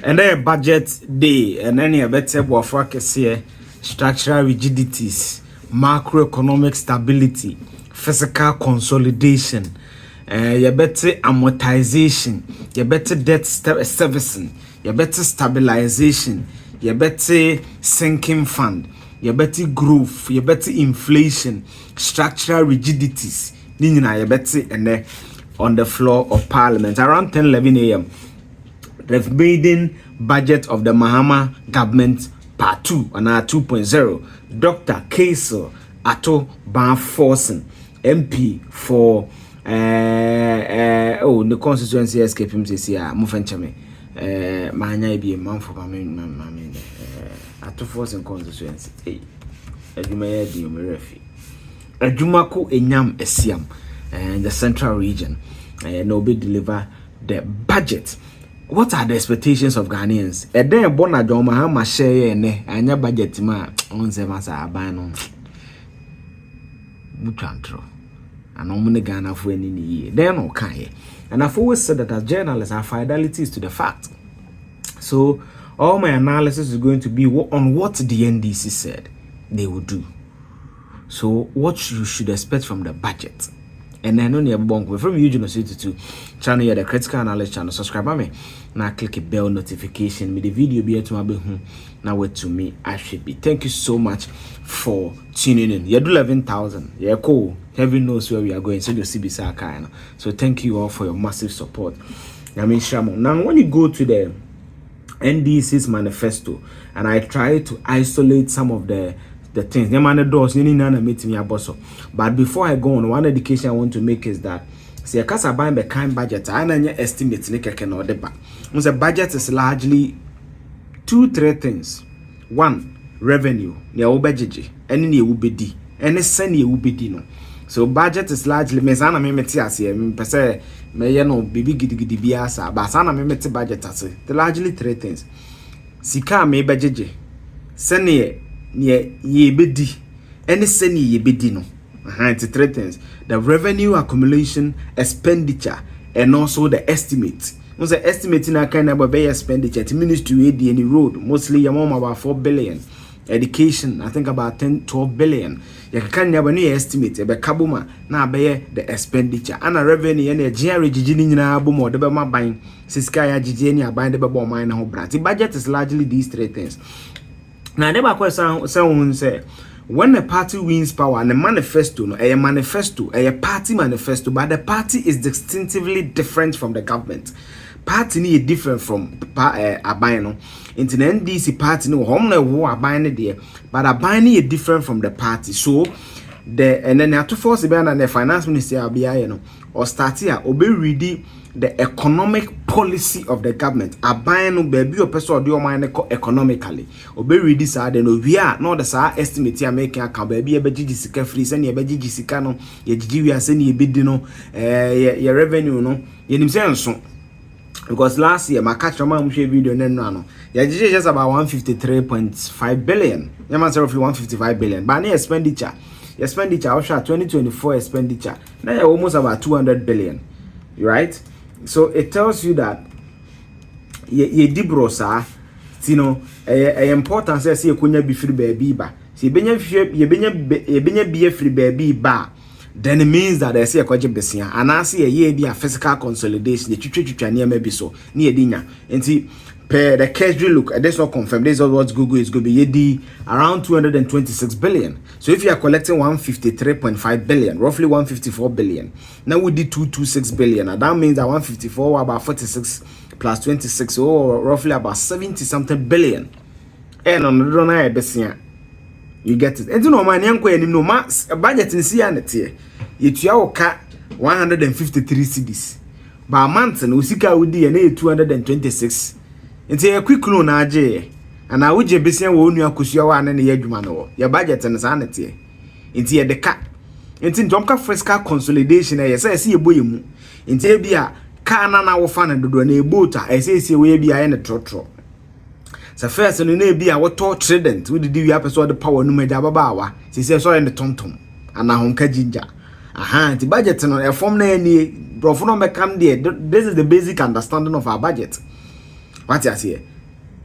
And then budget day, and then you better work here, structural rigidities, macroeconomic stability, fiscal consolidation, you better amortization, you better debt servicing, you better stabilization, you better sinking fund, you better growth, you better inflation, structural rigidities. You better and then on the floor of Parliament around 10-11 a.m. The maiden budget of the Mahama government part 2 and 2.0. Dr. Kaisel Ato Banforsen, MP for the constituency escape him this year. Mufenchame, Mahanya be a man for Mammy Ato Forsen constituency. Edumaya di Umerefi. Edumako Enyam Esiam, in the central region. No be deliver the budget. What are the expectations of Ghanaians? A day born at Mahama share and your budget ma on Zemasa Abano Mutantro. And only Ghana for any year. They're no kind. And I've always said that as journalists, our fidelity is to the fact. So all my analysis is going to be on what the NDC said they would do. So what you should expect from the budget. And then only a bonk from Eugene City to channel here, the critical analysis channel. Subscribe me. Now click a bell notification. Me the video be to my now wait to me I should be. Thank you so much for tuning in. You do 11,000. Yeah, cool. Heaven knows where we are going. So you see Bisaka. So thank you all for your massive support. I mean Shamo. Now when you go to the NDC's manifesto and I try to isolate some of the things. But before I go on, one education I want to make is that see a casa buying the kind budget, I estimate the budget is largely 2-3 things. One, revenue, any will be any send will be no. So budget is largely mesana memetias here, pese me no bibi gidi biasa, but sana memeti budget as the largely 3 things. Sika me bejeje, send ye bedi any seni ye bedi no. It's 3 things: the revenue accumulation, expenditure, and also the estimate. Once the estimating a kind of expenditure, the ministry any road, mostly your mom about 4 billion. Education, I think about 10-12 billion. You can never new estimate a kabuma na be the expenditure and a revenue and a GRE Gini Abumo, the Bama buying Siskaya Gigenia buying the Babo mine home brand. The budget is largely these 3 things. Now, never question someone say when a party wins power and a manifesto, a party manifesto, but the party is distinctively different from the government. Party need different from Abino. Into the NDC party no home who are buying there, but Abino is different from the party. So and then you have to force the finance minister or start here or be ready the economic policy of the government. Abino baby or person do mind economically. Or be ready sir then we are not the sir estimate here making account baby a BG sika free send ye BG sika no ye GG we are sending ye bid no your revenue no ye nimse so. Because last year my catch man video no yeah just about 153.5 billion. Yeah man roughly 155 billion. But any expenditure 2024 expenditure now almost about 200 billion. Right? So it tells you that ye dibrosa you know important say you kunya be free baby ba. See benya be free baby ba. Then it means that they say a kwaje besia and I see a year be a fiscal consolidation the twitwa near maybe so near dinya enti per the cash drill look that's not confirmed. This is what Google is going to be around 226 billion. So if you are collecting 153.5 billion, roughly 154 billion, now we did 226 billion, and that means that 154 about 46 plus 26, or roughly about 70 something billion. And on the donor you get it. And you know, my young queen, no mass budget in Sianity. It's your cat 153 CDs. By a month, and Usika would DNA 226. And say a quick loan, AJ. And I would be saying, won't you one and the edge your budget and sanity. It's here the cat. It's in Jomka Fiscal consolidation. I see a boy. In Tabia, Kana now fan and do a boat. I say, we be a trotro. So first and ne be our talk trident with the episode the power no meja babawa. She says so in the tonton and na honka ginger. Aha, the budget no e form na any bro for no me come there. This is the basic understanding of our budget. What you say?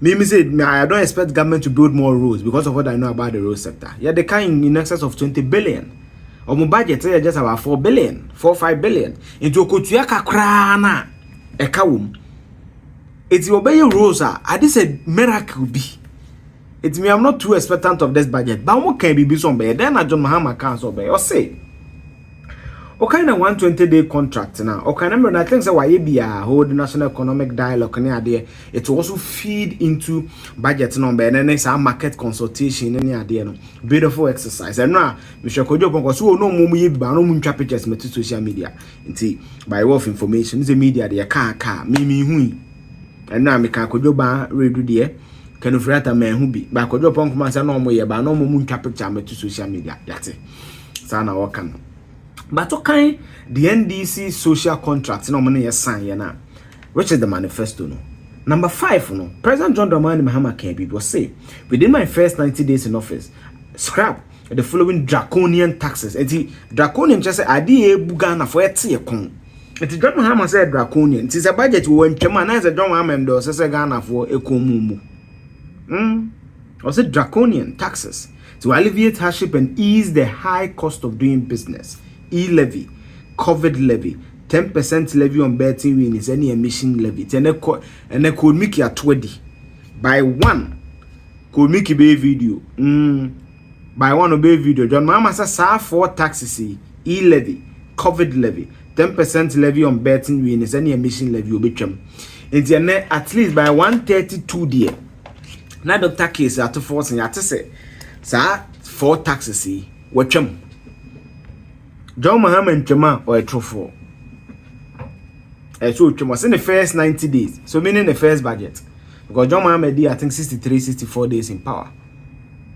Me say I don't expect government to build more roads because of what I know about the road sector. Yeah, they can in excess of 20 billion. Or my budget is just about 4 billion, 5 billion. Into Kotuya kakra na ekawum. It's obey roads I this a miracle be. It's me, I'm not too expectant of this budget, but what can be some better? Then I John Mahama can't obey or say. Okay, na 120-day contract now. Okay, remember I think say why be a hold national economic dialogue near there. It will also feed into budget number and then next market consultation near there. Beautiful exercise. And now, Mr. Kojo Ponko so no mumu ye ba no mun twa pictures me to social media. Nti by way of information, the media there ka me hui. And now me kan Kojo ba redu there. Kenu frata me hu bi. Ba Kojo Ponko man say no mo ye ba no mumu twa picture me to social media. Yate. Sana wakan. But okay, the NDC social contract no money sign na, which is the manifesto no. Number 5 no. President John Dramani Mahama can be was say within my first 90 days in office, scrap the following draconian taxes. And the draconian just say adi bugana for eti ekon. And the John Mahama said draconian. It is a budget we went chema na say John Mahama ndo say Ghana for ekomumu. Or say draconian taxes to alleviate hardship and ease the high cost of doing business. E-levy, COVID levy, 10% levy on betting winnings, any emission levy. And they could make you 20. By one, could make you be video. By one obey video. John Mama says 4 taxes, E-levy, COVID levy, 10% levy on betting winnings, any emission levy will be chum. And at least by 132 dear. Now Dr. Case at force and to say, sir, 4 taxes, what chum. John Mahama and Chema or a truffle. So Chema in the first 90 days. So meaning the first budget. Because John Mahama did I think 64 days in power.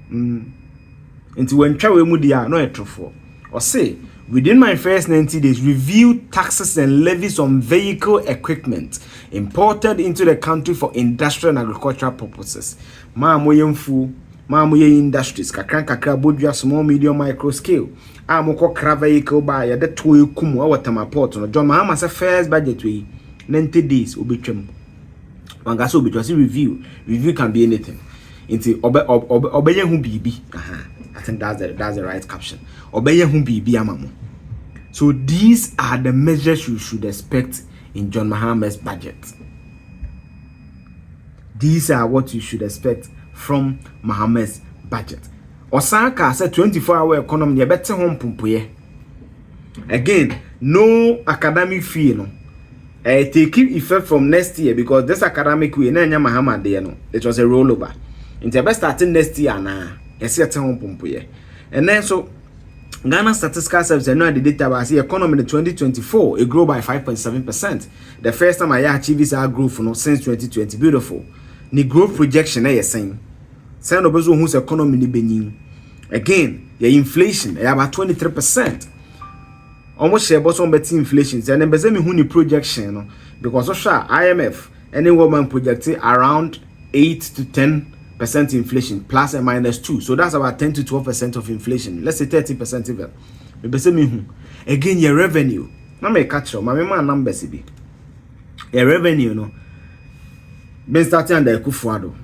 Into when Chawe Mudia no a truffle. Or say within my first 90 days review taxes and levies on vehicle equipment imported into the country for industrial and agricultural purposes. Mamoye industries kakra bodua small medium micro scale amoko kra vehicle buy the toy kumu awatama port no John Mahama say first budget we 90 days obetwam wanga so obetwa review can be anything into obeye hu bibi I think that's the right caption obeye hu bibi amamo. So these are the measures you should expect in John Mahama's budget. These are what you should expect from Mahama's budget. Osaka said 24-hour economy better home pumpuye. Again, no academic fee no. Take effect from next year because this academic year na Mahama there no. It was a rollover. Into best starting next year na. Yes, home pumpuye. And then so Ghana Statistical Service know the data was the economy in 2024 it grew by 5.7%. The first time I achieved this growth since 2020. Beautiful. Ni growth projection saying. Say no bezo whose economy ni benin. Again, your inflation about 23%. Almost share bottom betting inflation. Say and beze me who ni projection because IMF any woman projected around 8 to 10% inflation plus and minus 2. So that's about 10 to 12% of inflation. Let's say 30% even. Beze me who. Again, your revenue. Na me catch up. My numbers be. Your revenue no. Been starting under Akufo-Addo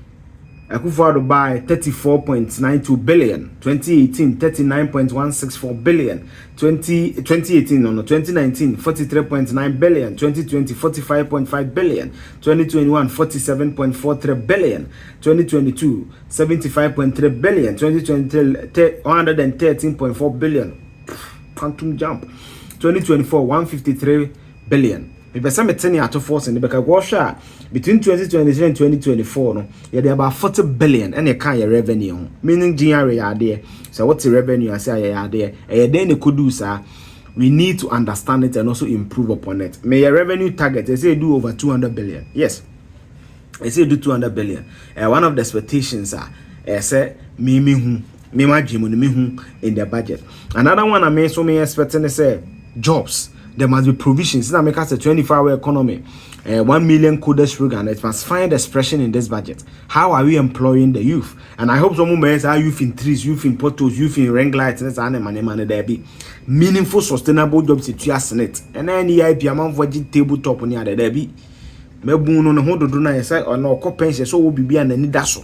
by 34.92 billion, 2018 39.164 billion, 2019 43.9 billion, 2020 45.5 billion, 2021 47.43 billion, 2022 75.3 billion, 2023 113.4 billion. Quantum jump. 2024 153 billion. If some meteni ato force in the back washer between 2023 and 2024 no yeah there about 40 billion and you can your revenue meaning GRA are there. So what's the revenue I say are there and then you could do sir we need to understand it and also improve upon it. May your revenue target they say do over 200 billion. Yes, they say do 200 billion. One of the expectations are say me in the budget. Another one I may so me expecting is say jobs. there must be provisions. Since I make us a 24-hour economy, 1 million coders program, it must find expression in this budget. How are we employing the youth? And I hope some members are youth in trees, youth in portals, youth in ring lights, and there be meaningful, sustainable jobs to your senate. And then the IP amount for tabletop on the other there be. Mebun on the hold do not say or no pension, so will be an any dash.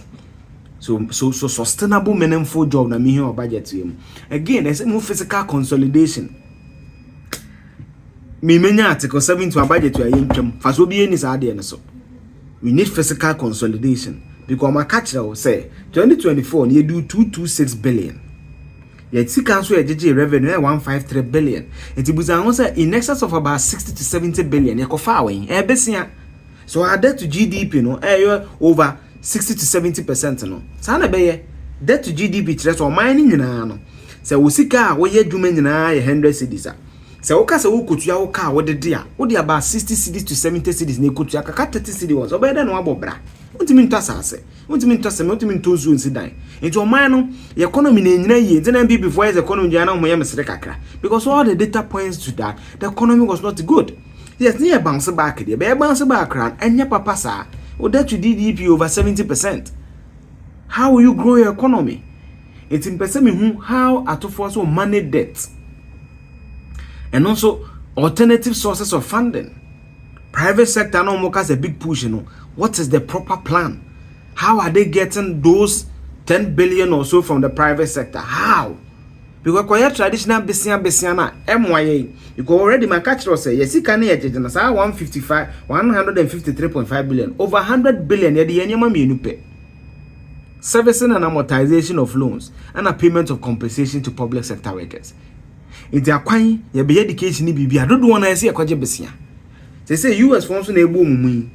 So sustainable, meaningful job na me here budget to him. Again, there's no fiscal consolidation. Me menya article 7 to a budget to a income. Fast will be any side so. We need fiscal consolidation because my catcher will say 2024 you do 226 billion. Yet see council GG revenue 153 billion. It was answer in excess of about 60 to 70 billion. You go far away. So our debt to GDP no over 60 to 70% no. Sana be debt to GDP chire so mining nyina no. Se wo sika wo ye dwuma nyina ye 100 cedis. Se wo ka se wo kotua wo ka wo de dia. Wo de about 60 cedis to 70 cedis na kotua kaka 30 cedis wo. So be de no abobra. Untimi ntasa untimi ntasa untimi ntozu nsidan. Enti o man no the economy na nyina ye. Then be before the economy jana mo ye mesere kakra. Because all the data points to that the economy was not good. Yes, near bounce back there. Be bounce back ran enya papa sa. Or that to GDP over 70%. How will you grow your economy? It's in person how at force will manage debt. And also alternative sources of funding. Private sector no more has a big push, What is the proper plan? How are they getting those 10 billion or so from the private sector? How? Because kwa traditional besia na MYA you go already my catch say yes you can hear na say 153.5 billion over 100 billion ye de nyama mienu pe servicing and amortization of loans and a payment of compensation to public sector workers it akwan ye be education ni bibia dodo wona say ekwaje besia say US funds na egbo mumu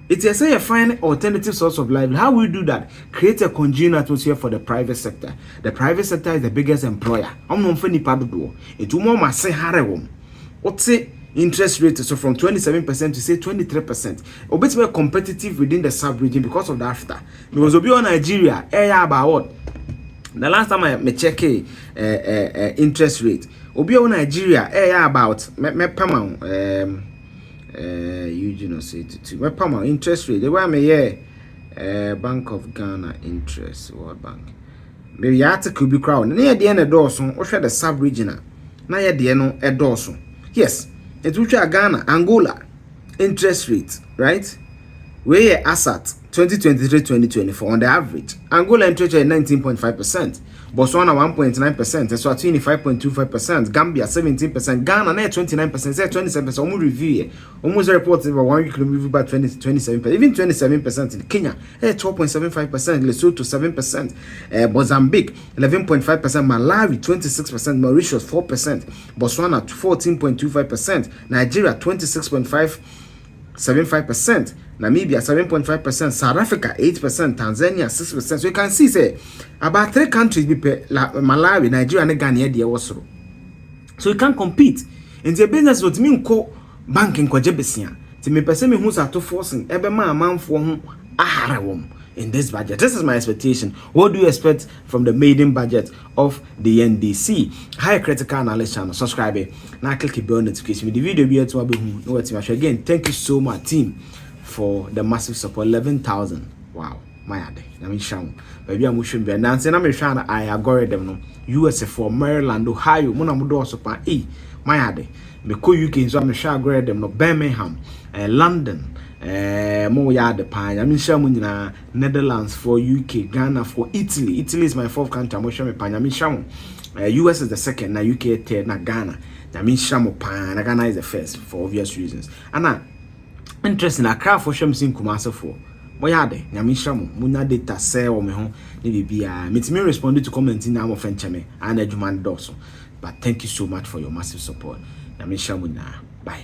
it is a find alternative source of livelihood. How we do that? Create a congenial atmosphere for the private sector. The private sector is the biggest employer. I'm not funny part of the it will more say harem. What's the interest rate? So from 27% to say 23%. A bit more competitive within the sub-region because of the after. Because we on Nigeria, about what? The last time I check interest rate. Obi on Nigeria, about me Eugene say to my palm interest rate. The way me Bank of Ghana interest World Bank. Maybe article be crown. Near the end of Dawson or share the sub regional. Na ye de no e Dawson. Yes, it which are Ghana, Angola interest rate, right? Where asset 2023-2024 on the average. Angola interest rate 19.5%. Botswana 1.9%, Eswatini 5.25%, Gambia 17%, Ghana 29%, 27%. Almost review, almost reported about 1 week review about 27%, even 27% in Kenya, 12.75%, Lesotho 7%, Mozambique 11.5%, Malawi 26%, Mauritius 4%, Botswana 14.25%, Nigeria 26.75%. Namibia 7.5%, South Africa 8%, Tanzania 6%. So you can see say about 3 countries be Malawi, Nigeria and Ghana there also. So you can compete. In the business what mean ko banking kwa jebesia. Ti me pese me hu sa to forcing ebe ma amanfo ho aharewom in this budget. This is my expectation. What do you expect from the maiden budget of the NDC? High critical analysis channel. Subscribe. Now click the bell notification. The video be to again. Thank you so much, team, for the massive support. 11,000. Wow. My ade. I mean, sham. Baby, I'm wishing be announcing. I'm trying to algorithm no. USA for Maryland, Ohio. Mona mudo so pa. My ade. Me ko UK so I'm sure algorithm no. Birmingham, London. Mo ya de pan. I mean, sham na Netherlands for UK, Ghana for Italy. Italy is my 4th country. I'm sure me pan. I mean, sham. US is the 2nd. Na UK 3rd. Na Ghana. I mean, sham pan. Na Ghana is the 1st for obvious reasons. And interesting. Accra for sham sin Kumasi for. Moyade, nyamisha mo, munya data say o me ho, ne bibia. Metimi respond to comment in am of encheme, and adwuman doso. But thank you so much for your massive support. Nyamisha mo na. Bye.